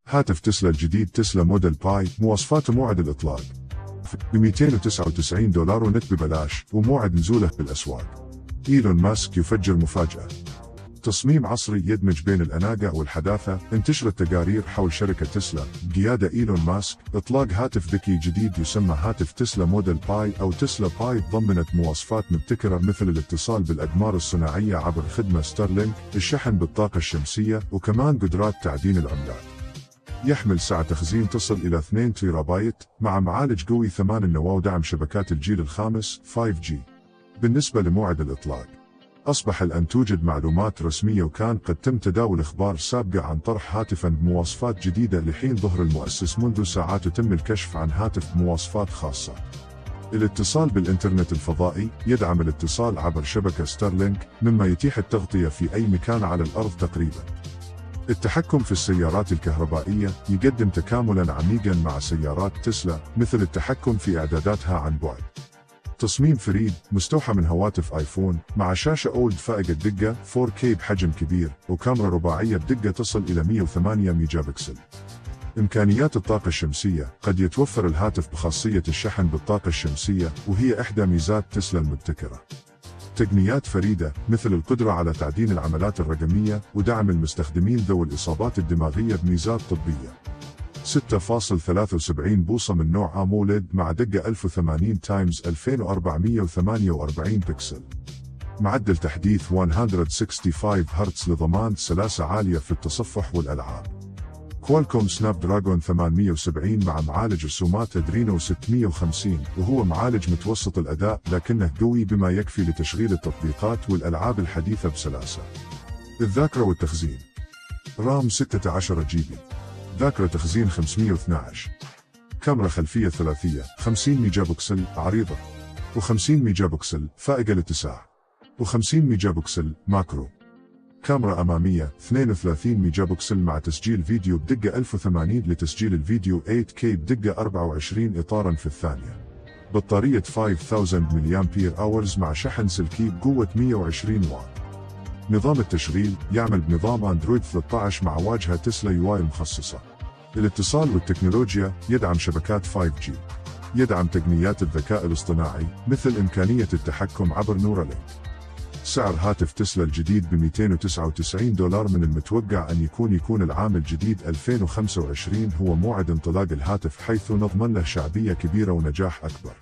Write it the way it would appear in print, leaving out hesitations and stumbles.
هاتف تسلا الجديد تسلا موديل باي مواصفاته موعد الإطلاق ب $299 ونت ببلاش وموعد نزوله بالأسواق. إيلون ماسك يفجر مفاجأة. تصميم عصري يدمج بين الأناقة والحداثة. انتشرت تقارير حول شركة تسلا بقيادة إيلون ماسك إطلاق هاتف ذكي جديد يسمى هاتف تسلا موديل باي أو تسلا باي. ضمنت مواصفات مبتكرة مثل الاتصال بالأقمار الصناعية عبر خدمة ستارلينك، الشحن بالطاقة الشمسية، وكمان قدرات تعدين العملات. يحمل سعة تخزين تصل إلى 2 تيرابايت مع معالج قوي 8 نواة ودعم شبكات الجيل الخامس 5G. بالنسبة لموعد الإطلاق، أصبح الآن توجد معلومات رسمية وكان قد تم تداول إخبار سابقة عن طرح هاتفاً بمواصفات جديدة لحين ظهر المؤسس منذ ساعات. تم الكشف عن هاتف بمواصفات خاصة. الاتصال بالإنترنت الفضائي، يدعم الاتصال عبر شبكة ستارلينك مما يتيح التغطية في أي مكان على الأرض تقريباً. التحكم في السيارات الكهربائية، يقدم تكاملاً عميقاً مع سيارات تسلا مثل التحكم في إعداداتها عن بعد. تصميم فريد مستوحى من هواتف آيفون مع شاشة أولد فائقة الدقة 4K بحجم كبير وكاميرا رباعية بدقة تصل إلى 108 ميجا بكسل. إمكانيات الطاقة الشمسية، قد يتوفر الهاتف بخاصية الشحن بالطاقة الشمسية وهي إحدى ميزات تسلا المبتكرة. تقنيات فريدة مثل القدرة على تعدين العملات الرقمية ودعم المستخدمين ذوي الإصابات الدماغية بميزات طبية. 6.73 بوصة من نوع أموليد مع دقة 1080x2448 بكسل. معدل تحديث 165 هرتز لضمان سلاسة عالية في التصفح والألعاب. كوالكوم سناب دراجون 870 مع معالج السومات أدرينو 650 وهو معالج متوسط الأداء لكنه قوي بما يكفي لتشغيل التطبيقات والألعاب الحديثة بسلاسة. الذاكرة والتخزين. رام 16 جيبي. ذاكرة تخزين 512. كاميرا خلفية ثلاثية 50 ميجا بكسل عريضة و50 ميجا بكسل فائقة الاتساع و50 ميجا بكسل ماكرو. كاميرا أمامية 32 ميجا بكسل مع تسجيل فيديو بدقة 1080 لتسجيل الفيديو 8K بدقة 24 إطارا في الثانية. بطارية 5000 ملي أمبير أورز مع شحن سلكي بقوة 120 واط. نظام التشغيل يعمل بنظام أندرويد 13 مع واجهة تسلا يو آي مخصصة. الاتصال والتكنولوجيا، يدعم شبكات 5G. يدعم تقنيات الذكاء الاصطناعي مثل إمكانية التحكم عبر نورالينك. سعر هاتف تسلا الجديد ب $299. من المتوقع أن يكون العام الجديد 2025 هو موعد انطلاق الهاتف، حيث نضمن له شعبية كبيرة ونجاح أكبر.